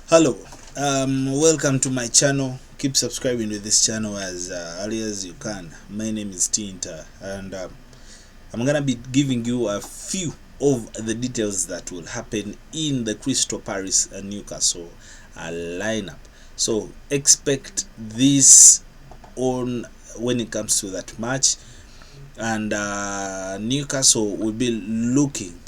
Hello, welcome to my channel. Keep subscribing to this channel as early as you can. My name is Tinta, and I'm gonna be giving you a few of the details that will happen in the Crystal Palace and Newcastle lineup. So expect this on when it comes to that match, and Newcastle will be looking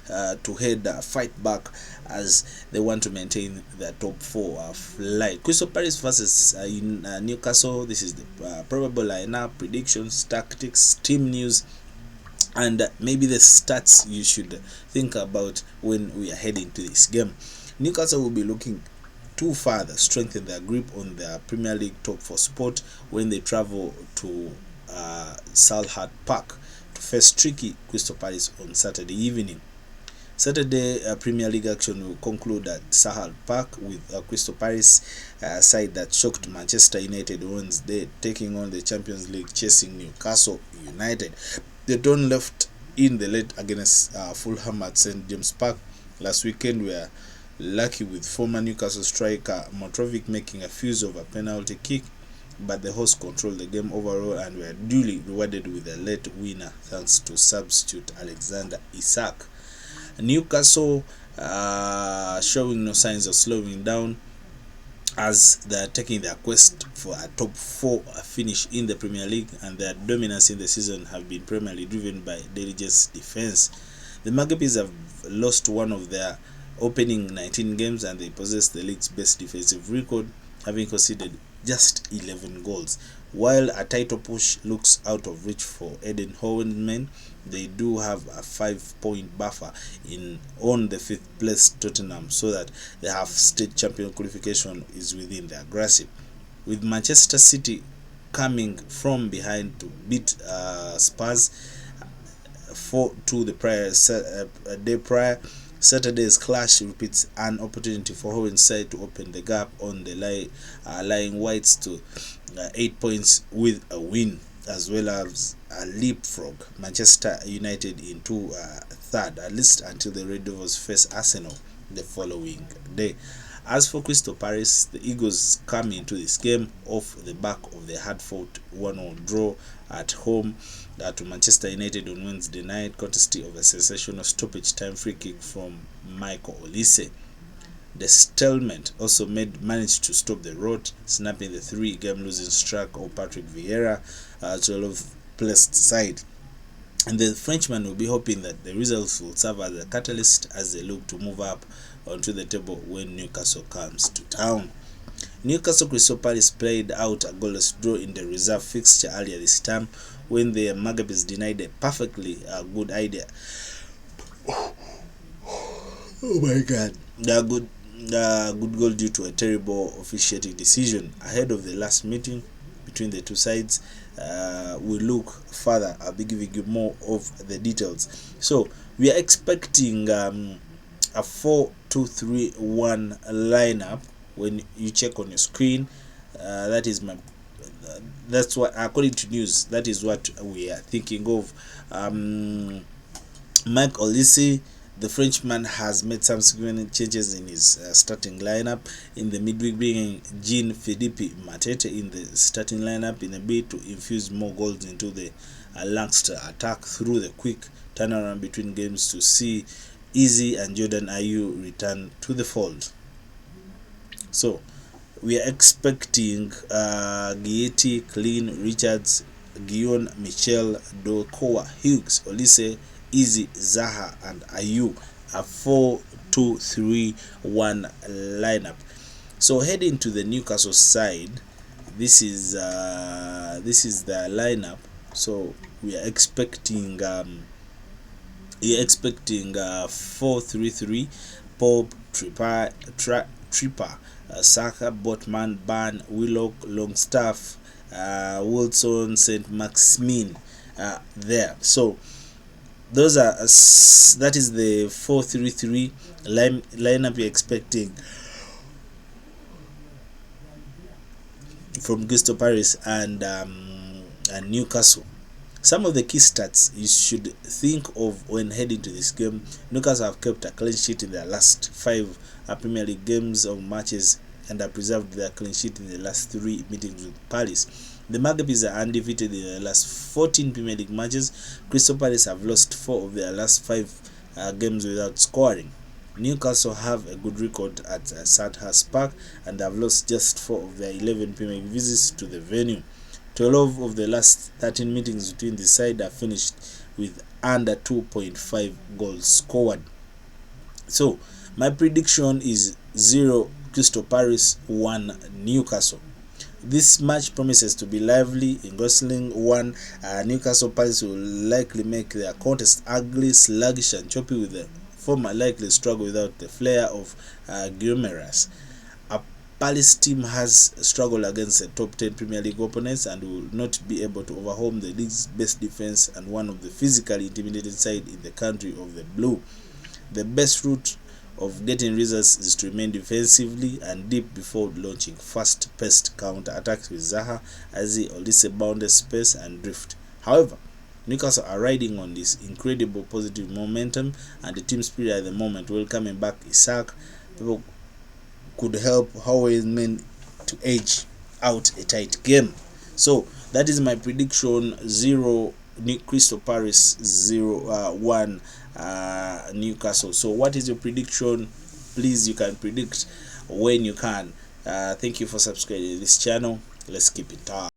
to head fight back as they want to maintain their top four flight. Crystal Palace versus in Newcastle. This is the probable lineup, predictions, tactics, team news, and maybe the stats you should think about when we are heading to this game. Newcastle will be looking to further strengthen their grip on their Premier League top four spot when they travel to Selhurst Park to face tricky Crystal Palace on Saturday evening. Saturday Premier League action will conclude at Selhurst Park with Crystal Palace side that shocked Manchester United Wednesday, taking on the Champions League chasing Newcastle United. The Dawn left in the late against Fulham at St James Park last weekend. We are lucky with former Newcastle striker Motrovic making a fuse of a penalty kick, but the hosts controlled the game overall and were duly rewarded with a late winner thanks to substitute Alexander Isak. Newcastle showing no signs of slowing down as they are taking their quest for a top four finish in the Premier League, and their dominance in the season have been primarily driven by Delegate's defense. The Magpies have lost one of their opening 19 games and they possess the league's best defensive record, having conceded just 11 goals. While a title push looks out of reach for Eden Howen's men, they do have a 5-point buffer on the 5th place Tottenham, so that the half-state champion qualification is within their grasp. With Manchester City coming from behind to beat Spurs 4-2 the day prior, Saturday's clash repeats an opportunity for Howen's side to open the gap on the lying whites to 8 points with a win, as well as a leapfrog Manchester United into third, at least until the Red Devils face Arsenal the following day. As for Crystal Palace, the Eagles come into this game off the back of the hard-fought 1-1 draw at home to Manchester United on Wednesday night, courtesy of a sensational stoppage time free kick from Michael Olise. The stalemate also managed to stop the rot, snapping the 3-game losing streak of Patrick Vieira to a low-placed side. And the Frenchman will be hoping that the results will serve as a catalyst as they look to move up onto the table when Newcastle comes to town. Newcastle Crystal Palace played out a goalless draw in the reserve fixture earlier this time when the Magpies denied a perfectly good idea. Oh my God! Good goal due to a terrible officiating decision ahead of the last meeting between the two sides. We look further. I'll be giving you more of the details. So we are expecting a 4-2-3-1 lineup. When you check on your screen, that's what, according to news, that is what we are thinking of. Mike Olise, the Frenchman, has made some significant changes in his starting lineup in the midweek, bringing Jean-Philippe Matete in the starting lineup in a bid to infuse more goals into the Lancaster attack through the quick turnaround between games to see Easy and Jordan Ayew return to the fold. So we are expecting Guetti, Clean, Richards, Guillaume, Michel, Dokowa, Hughes, Olise, Easy, Zaha, and Ayew, a 4-2-3-1 lineup. So heading to the Newcastle side, this is the lineup. So we are expecting 4-3-3, Pope, Tripper, Saka, Botman, Ban, Willock, Longstaff, Wilson, St. Maximin there. So that is the 4-3-3 lineup we're expecting from Crystal Palace and Newcastle. Some of the key stats you should think of when heading to this game: Newcastle have kept a clean sheet in their last 5 Premier League games or matches and have preserved their clean sheet in the last 3 meetings with Palace. The Magpies are undefeated in the last 14 Premier League matches. Crystal Palace have lost 4 of their last 5 games without scoring. Newcastle have a good record at Sandhurst Park and have lost just 4 of their 11 Premier League visits to the venue. 12 of the last 13 meetings between the side are finished with under 2.5 goals scored. So my prediction is 0 Crystal Palace, 1 Newcastle. This match promises to be lively, engrossing. Newcastle Palace will likely make their contest ugly, sluggish and choppy, with the former likely struggle without the flair of Guimarães. A Palace team has struggled against the top 10 Premier League opponents and will not be able to overwhelm the league's best defense and one of the physically intimidating side in the country of the blue. The best route of getting results is to remain defensively and deep before launching fast-paced counter-attacks with Zaha, Azi, Olise bounded space and drift. However, Newcastle are riding on this incredible positive momentum, and the team spirit at the moment, welcoming back Isak, people could help Howard's men to edge out a tight game. So that is my prediction: 0 Crystal Palace, 1 Newcastle. So what is your prediction? Please, you can predict when you can. Thank you for subscribing to this channel. Let's keep it up.